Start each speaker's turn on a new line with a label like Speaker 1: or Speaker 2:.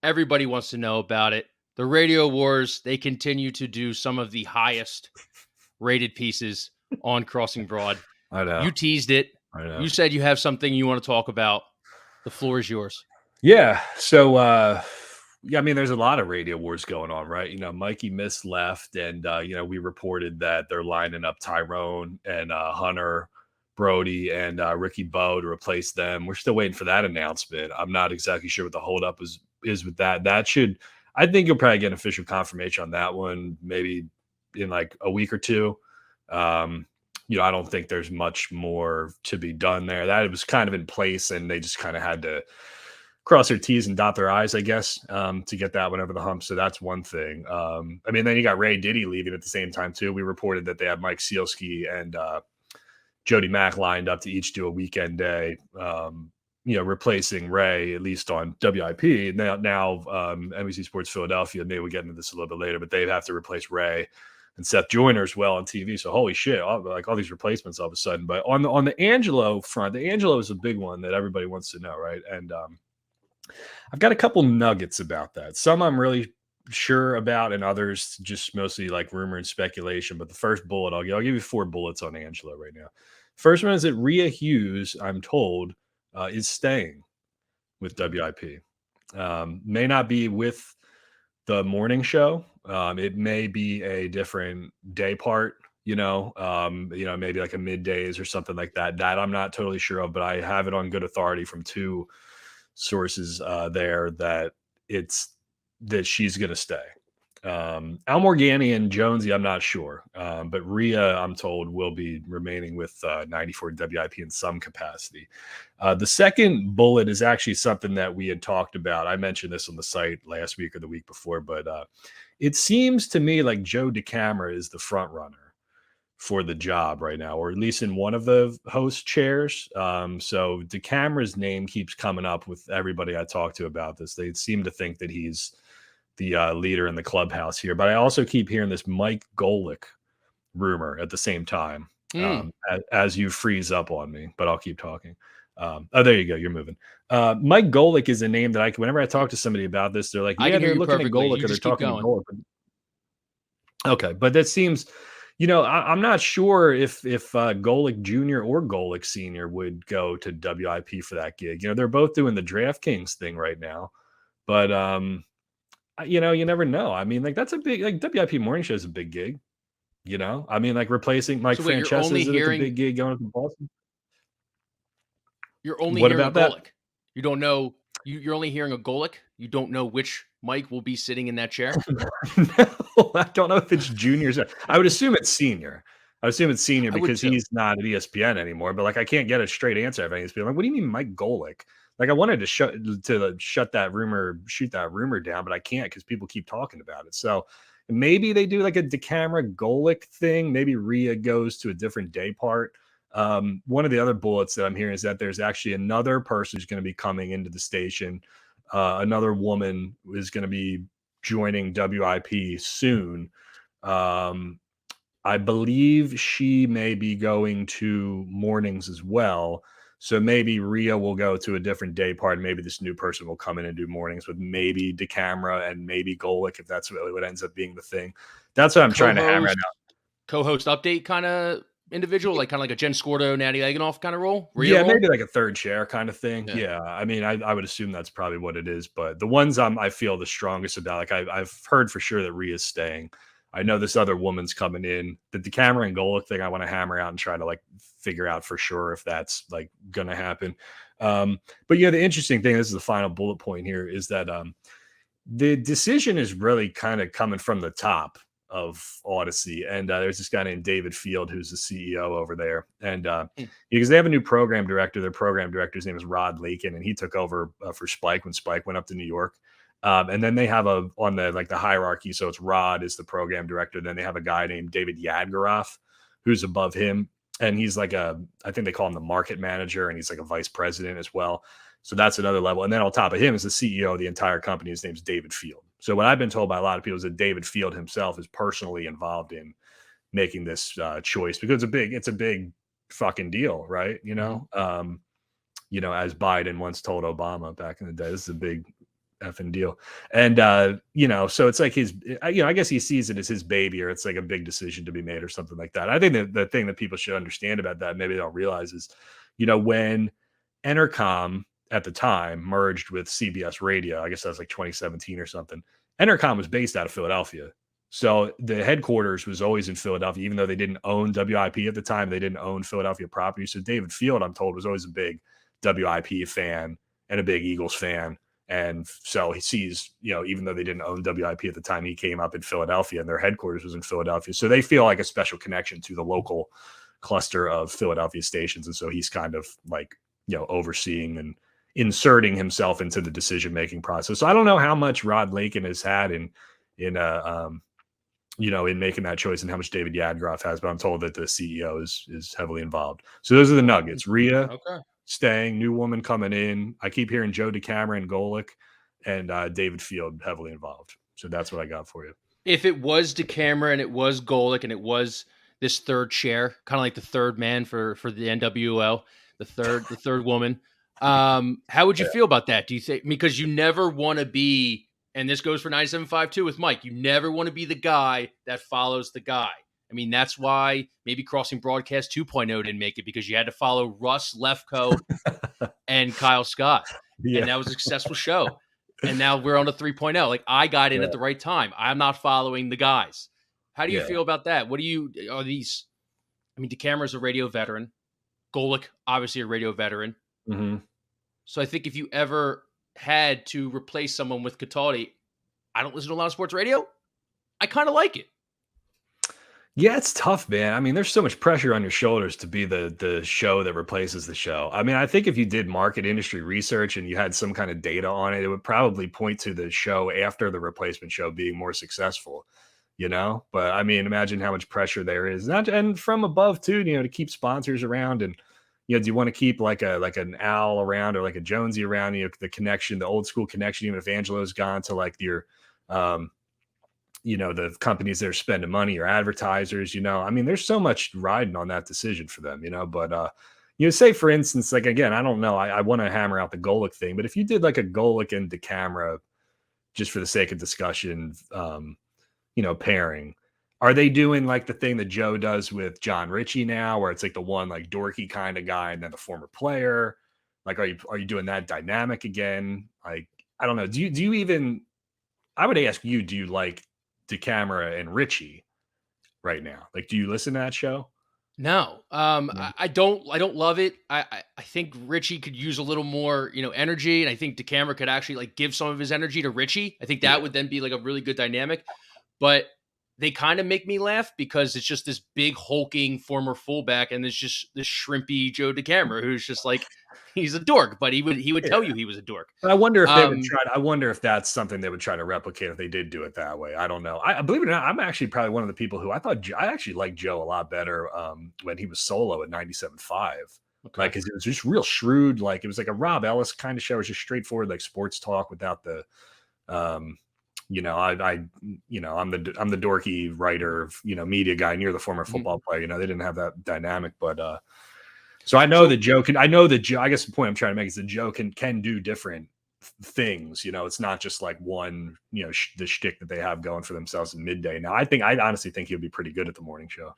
Speaker 1: Everybody wants to know about it. The Radio Wars, they continue to do some of the highest rated pieces on Crossing Broad.
Speaker 2: I know.
Speaker 1: You teased it.
Speaker 2: I know.
Speaker 1: You said you have something you want to talk about. The floor is yours.
Speaker 2: Yeah. So, yeah, I mean, there's a lot of radio wars going on, right? Mikey Miss left, and we reported that they're lining up Tyrone and Hunter Brody and Ricky Bowe to replace them. We're still waiting for that announcement. I'm not exactly sure what the holdup is with that. I think you'll probably get an official confirmation on that one, maybe in like a week or two. Um, I don't think there's much more to be done there. That it was kind of in place, and they just kind of had to cross their T's and dot their I's, I guess, to get that one over the hump. So that's one thing. I mean, then you got Ray Diddy leaving at the same time, too. We reported that they have Mike Sealski and Jody Mack lined up to each do a weekend day, replacing Ray, at least on WIP. Now NBC Sports Philadelphia, maybe we'll get into this a little bit later, but they have to replace Ray and Seth Joyner as well on TV. So holy shit, all these replacements all of a sudden. But on the Angelo front, the Angelo is a big one that everybody wants to know, right? And I've got a couple nuggets about that. Some I'm really sure about, and others just mostly like rumor and speculation. But the first bullet I'll give you 4 bullets on Angelo right now. First one is that Rhea Hughes, I'm told, is staying with WIP. May not be with the morning show. It may be a different day part, maybe like a middays or something like that. That I'm not totally sure of, but I have it on good authority from 2 sources there that she's going to stay. Al Morgani and Jonesy, I'm not sure, but Rhea, I'm told, will be remaining with 94 WIP in some capacity. The second bullet is actually something that we had talked about. I mentioned this on the site last week or the week before, but it seems to me like Joe DeCamara is the front runner for the job right now, or at least in one of the host chairs. So DeCamara's name keeps coming up with everybody I talk to about this. They seem to think that he's the leader in the clubhouse here. But I also keep hearing this Mike Golick rumor at the same time as you freeze up on me, but I'll keep talking. There you go. You're moving. Mike Golick is a name that whenever I talk to somebody about this, they're like, yeah, they're looking at Golick or they're talking to Golick. Okay. But that seems, I'm not sure if Golick Jr. or Golick Sr. would go to WIP for that gig. They're both doing the DraftKings thing right now, but you never know. I mean, like that's a big, like WIP morning show is a big gig. I mean, like replacing Mike Francesa is a big gig going to Boston.
Speaker 1: You're only hearing a Golick. You don't know. You're only hearing a Golick. You don't know which Mike will be sitting in that chair.
Speaker 2: No, I don't know if it's junior. I would assume it's senior. I would assume it's senior because he's not at ESPN anymore. But like, I can't get a straight answer of ESPN. Like, what do you mean, Mike Golick? Like, I wanted to shoot that rumor down, but I can't because people keep talking about it. So maybe they do like a DeCamara Golick thing. Maybe Rhea goes to a different day part. One of the other bullets that I'm hearing is that there's actually another person who's going to be coming into the station. Another woman is going to be joining WIP soon. I believe she may be going to mornings as well. So maybe Rhea will go to a different day part. Maybe this new person will come in and do mornings with maybe DeCamara and maybe Golick, if that's really what ends up being the thing. That's what I'm trying to hammer out.
Speaker 1: Co-host update kind of individual, like kind of like a Jen Scordo, Natty Eganoff kind of role?
Speaker 2: Rhea role? Maybe like a third chair kind of thing. Yeah. I mean, I would assume that's probably what it is. But the ones I feel the strongest about, like I've heard for sure that Rhea's staying. I know this other woman's coming in. The DeCamara and Golick thing I want to hammer out and try to like figure out for sure if that's like going to happen. But yeah, the interesting thing, this is the final bullet point here, is that the decision is really kind of coming from the top of Odyssey. And there's this guy named David Field, who's the CEO over there. And because they have a new program director, their program director's name is Rod Lakin, and he took over for Spike when Spike went up to New York. And then they have on the hierarchy. So it's Rod is the program director. Then they have a guy named David Yadgaroff, who's above him. And he's like I think they call him the market manager, and he's like a vice president as well. So that's another level. And then on top of him is the CEO of the entire company. His name's David Field. So what I've been told by a lot of people is that David Field himself is personally involved in making this choice, because it's a big fucking deal, right? As Biden once told Obama back in the day, this is a big effing deal. And so it's like his, I guess he sees it as his baby, or it's like a big decision to be made or something like that. I think that the thing that people should understand about that, maybe they don't realize, is, when Entercom at the time merged with CBS Radio, I guess that was like 2017 or something. Entercom was based out of Philadelphia. So the headquarters was always in Philadelphia, even though they didn't own WIP at the time. They didn't own Philadelphia property. So David Field, I'm told, was always a big WIP fan and a big Eagles fan. And so he sees, even though they didn't own WIP at the time, he came up in Philadelphia and their headquarters was in Philadelphia. So they feel like a special connection to the local cluster of Philadelphia stations. And so he's kind of like, overseeing and inserting himself into the decision-making process. So I don't know how much Rod Lakin has had in making that choice and how much David Yadgroff has, but I'm told that the CEO is heavily involved. So those are the nuggets. Rhea staying, new woman coming in. I keep hearing Joe DeCamara and Golick, and David Field heavily involved. So that's what I got for you.
Speaker 1: If it was DeCamara and it was Golick and it was this third chair, kind of like the third man for the NWL, the third woman, how would you feel about that? Do you think, because you never want to be, and this goes for 97.5 too with Mike, you never want to be the guy that follows the guy. I mean, that's why maybe Crossing Broadcast 2.0 didn't make it, because you had to follow Russ Lefkoe and Kyle Scott. Yeah. And that was a successful show. And now we're on a 3.0. Like, I got in at the right time. I'm not following the guys. How do you feel about that? Are these, I mean, DeCamara's a radio veteran. Golick, obviously a radio veteran.
Speaker 2: Mm-hmm.
Speaker 1: So I think if you ever had to replace someone with Cataldi, I don't listen to a lot of sports radio. I kind of like it.
Speaker 2: Yeah, it's tough, man. I mean, there's so much pressure on your shoulders to be the show that replaces the show. I mean, I think if you did market industry research and you had some kind of data on it, it would probably point to the show after the replacement show being more successful, But I mean, imagine how much pressure there is. And from above too, to keep sponsors around, and do you want to keep like an Al around or like a Jonesy around? The connection, the old school connection, even if Angelo's gone to like your the companies that are spending money or advertisers, I mean, there's so much riding on that decision for them, but, say for instance, like, again, I don't know, I want to hammer out the Golick thing, but if you did like a Golick and DeCamara, just for the sake of discussion, pairing, are they doing like the thing that Joe does with John Ritchie now, where it's like the one like dorky kind of guy and then the former player? Like, are you doing that dynamic again? Like, I don't know. Do you even, I would ask you, do you like DeCamara and Ritchie right now? Like, do you listen to that show?
Speaker 1: No. I don't love it. I think Ritchie could use a little more, energy. And I think DeCamara could actually like give some of his energy to Ritchie. I think that would then be like a really good dynamic, but they kind of make me laugh because it's just this big hulking former fullback. And there's just this shrimpy Joe DeCamara, who's just like, he's a dork, but he would tell you he was a dork.
Speaker 2: But I wonder if they would try. I wonder if that's something they would try to replicate if they did do it that way. I don't know. I believe it or not, I'm actually probably one of the people who I actually liked Joe a lot better when he was solo at 97.5. Okay. Like, 'cause it was just real shrewd. Like, it was like a Rob Ellis kind of show. It was just straightforward, like sports talk without the, I'm the dorky writer, media guy, and you're the former football player. They didn't have that dynamic, but. So I know that Joe can. I know that Joe. I guess the point I'm trying to make is that Joe can do different things. It's not just like one. The shtick that they have going for themselves in midday. Now, I honestly think he'll be pretty good at the morning show.